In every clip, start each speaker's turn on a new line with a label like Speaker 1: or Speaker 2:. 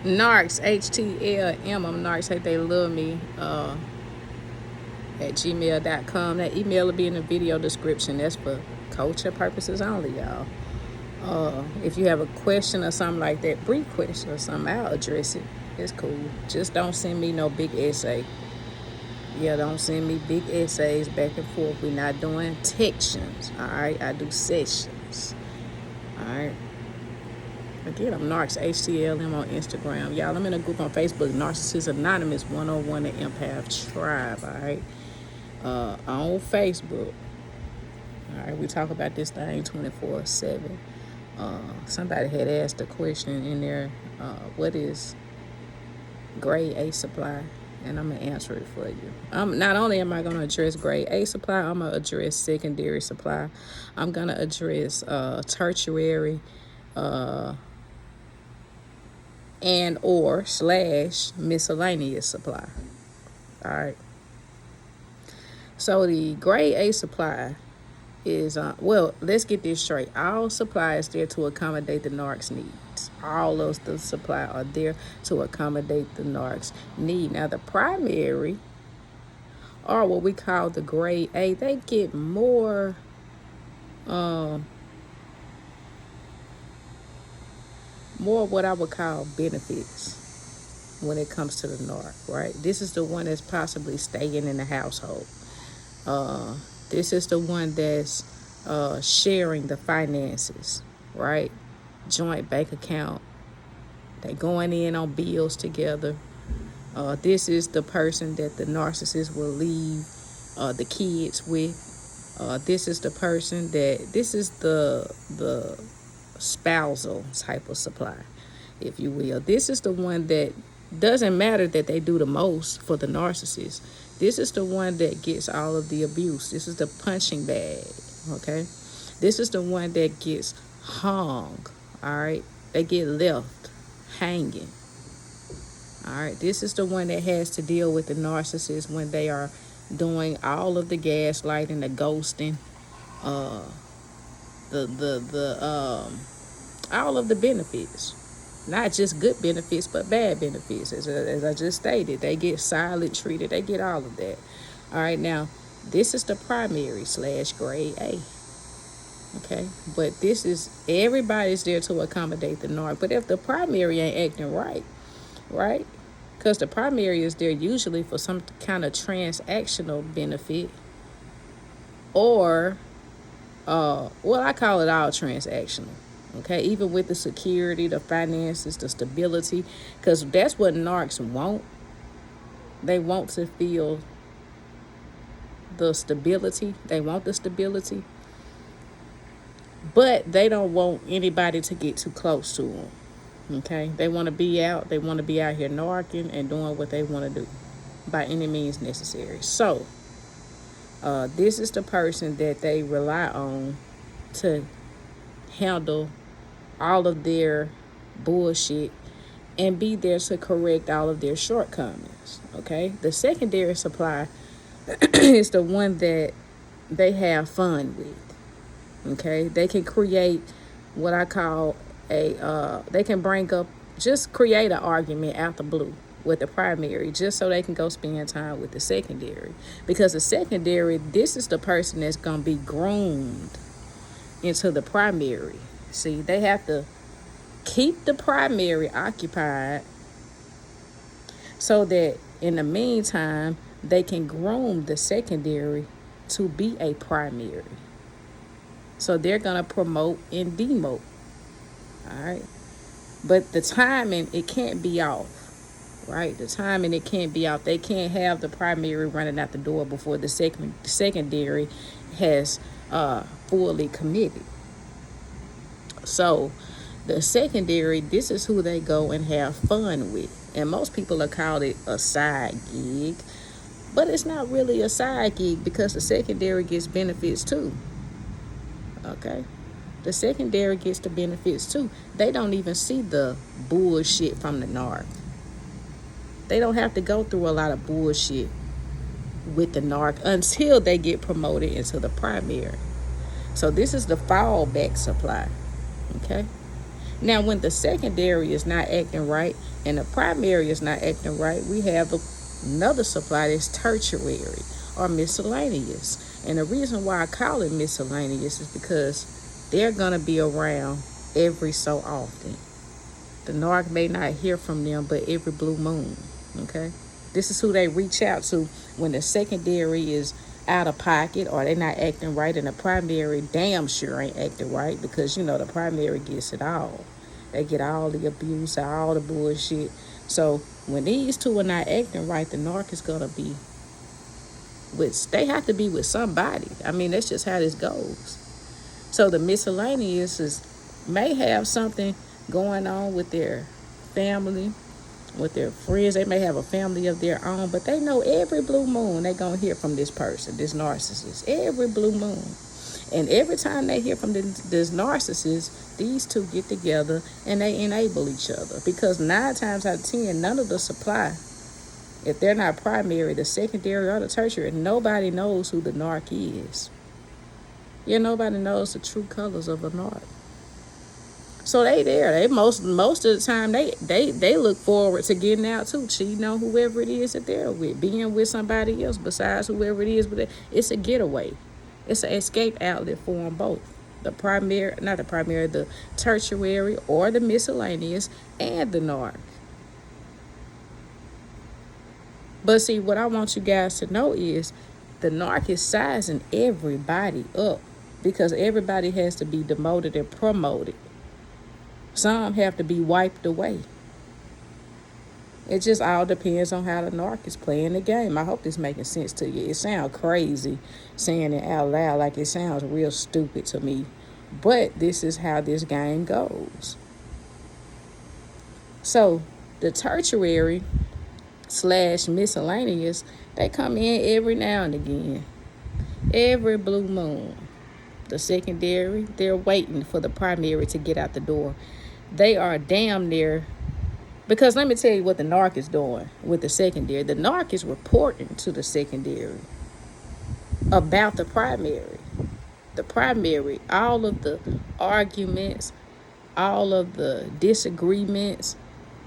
Speaker 1: Narcs, HTLM. I'm Narcshatetheyloveme at gmail.com. That email will be in the video description. That's for culture purposes only, y'all. If you have a question or something like that, brief question or something, I'll address it. It's cool. Just don't send me no big essay. Yeah, don't send me big essays back and forth. We're not doing textions, all right? I do sessions, all right? Again, I'm Narcs, HTLM on Instagram. Y'all, I'm in a group on Facebook, Narcissists Anonymous 101, the Empath Tribe, all right? On Facebook. All right, we talk about this thing 24/7. Somebody had asked a question in there, what is grade A supply? And I'm going to answer it for you. Not only am I going to address grade A supply, I'm going to address secondary supply. I'm going to address tertiary and or / miscellaneous supply. All right. So the grade A supply is, well, let's get this straight. All supply is there to accommodate the narc's needs. All of the supply are there to accommodate the narc's need. Now, the primary, or what we call the grade A, they get more, more what I would call benefits when it comes to the narc, right? This is the one that's possibly staying in the household. This is the one that's sharing the finances, right? Joint bank account. They going in on bills together. This is the person that the narcissist will leave the kids with. This is the person this is the spousal type of supply, if you will. This is the one that doesn't matter that they do the most for the narcissist. This is the one that gets all of the abuse. This is the punching bag, okay? This is the one that gets hung, all right? They get left hanging, all right? This is the one that has to deal with the narcissist when they are doing all of the gaslighting, the ghosting, all of the benefits. Not just good benefits, but bad benefits. As I just stated, they get silent treated. They get all of that. All right, now, this is the primary / grade A. Okay, but this is, everybody's there to accommodate the narc. But if the primary ain't acting right, because the primary is there usually for some kind of transactional benefit, or, well, I call it all transactional. Okay, even with the security, the finances, the stability, because that's what narcs want. They want to feel the stability. They want the stability. But they don't want anybody to get too close to them. Okay, they want to be out. They want to be out here narking and doing what they want to do by any means necessary. So, this is the person that they rely on to handle all of their bullshit and be there to correct all of their shortcomings, okay? The secondary supply is the one that they have fun with, okay? They can create what I call they can bring up, just create an argument out the blue with the primary just so they can go spend time with the secondary. Because the secondary, this is the person that's going to be groomed into the primary. See, they have to keep the primary occupied so that in the meantime, they can groom the secondary to be a primary. So they're going to promote and demote. All right. But the timing, it can't be off. Right? The timing, it can't be off. They can't have the primary running out the door before the secondary has fully committed. So the secondary, this is who they go and have fun with. And most people are called it a side gig. But it's not really a side gig because the secondary gets benefits too. Okay? The secondary gets the benefits too. They don't even see the bullshit from the narc. They don't have to go through a lot of bullshit with the narc until they get promoted into the primary. So this is the fallback supply. Okay? Now, when the secondary is not acting right and the primary is not acting right, we have another supply that's tertiary or miscellaneous. And the reason why I call it miscellaneous is because they're going to be around every so often. The narc may not hear from them, but every blue moon, okay? This is who they reach out to when the secondary is out of pocket or they're not acting right, and the primary damn sure ain't acting right, because the primary gets it all. They get all the abuse, all the bullshit. So when these two are not acting right, the narc is gonna be they have to be with somebody. I mean, that's just how this goes. So the miscellaneous may have something going on with their family, with their friends. They may have a family of their own, but they know every blue moon they're going to hear from this person, this narcissist, every blue moon. And every time they hear from this narcissist, these two get together and they enable each other. Because 9 times out of 10, none of the supply, if they're not primary, the secondary or the tertiary, nobody knows who the narc is. Nobody knows the true colors of a narc. So they there. They most of the time they look forward to getting out too, cheating on whoever it is that they're with, being with somebody else besides whoever it is. But it's a getaway. It's an escape outlet for them both. The tertiary or the miscellaneous and the narc. But see, what I want you guys to know is the narc is sizing everybody up, because everybody has to be demoted and promoted. Some have to be wiped away. It just all depends on how the narc is playing the game. I hope this is making sense to you. It sounds crazy saying it out loud, like it sounds real stupid to me. But this is how this game goes. So the tertiary / miscellaneous, they come in every now and again. Every blue moon. The secondary, they're waiting for the primary to get out the door. They are damn near, because let me tell you what the narc is doing with the secondary. The narc is reporting to the secondary about the primary. The primary, all of the arguments, all of the disagreements,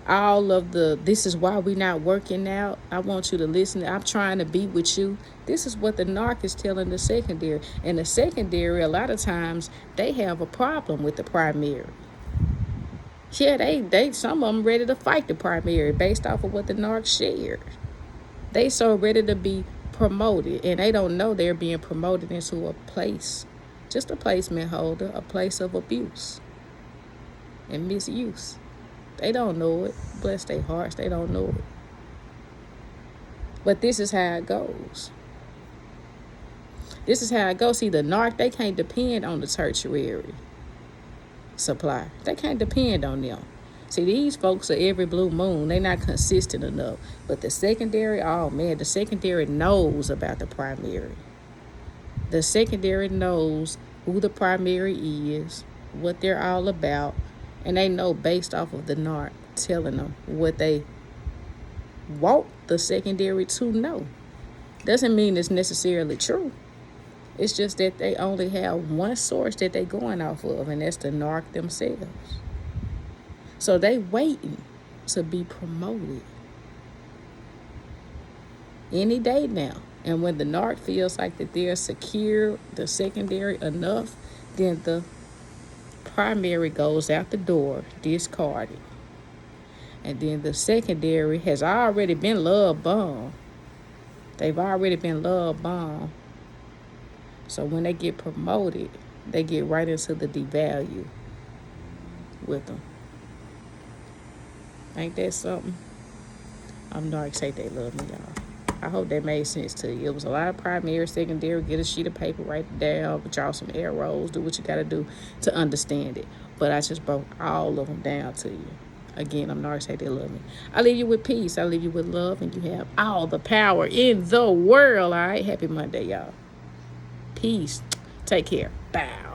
Speaker 1: all of this is why we're not working out. I want you to listen. I'm trying to be with you. This is what the narc is telling the secondary. And the secondary, a lot of times, they have a problem with the primary. Yeah, they some of them ready to fight the primary based off of what the narc shared. They so ready to be promoted, and they don't know they're being promoted into a place, just a placement holder, a place of abuse and misuse. They don't know it. Bless their hearts, they don't know it. But this is how it goes. This is how it goes. See, the narc, they can't depend on the tertiary supply. They can't depend on them. See, these folks are every blue moon. They're not consistent enough. But the secondary, oh man, the secondary knows about the primary. The secondary knows who the primary is, what they're all about, and they know based off of the narc telling them what they want the secondary to know. Doesn't mean it's necessarily true. It's just that they only have one source that they're going off of, and that's the narc themselves. So they waiting to be promoted any day now. And when the narc feels like that they're secure, the secondary enough, then the primary goes out the door, discarded. And then the secondary has already been love bombed. They've already been love bombed. So when they get promoted, they get right into the devalue with them. Ain't that something? I'm Narcshatetheyloveme, y'all. I hope that made sense to you. It was a lot of primary, secondary. Get a sheet of paper, write it down, draw some arrows, do what you got to do to understand it. But I just broke all of them down to you. Again, I'm Narcshatetheyloveme. I leave you with peace. I leave you with love, and you have all the power in the world. All right? Happy Monday, y'all. Peace. Take care. Bow.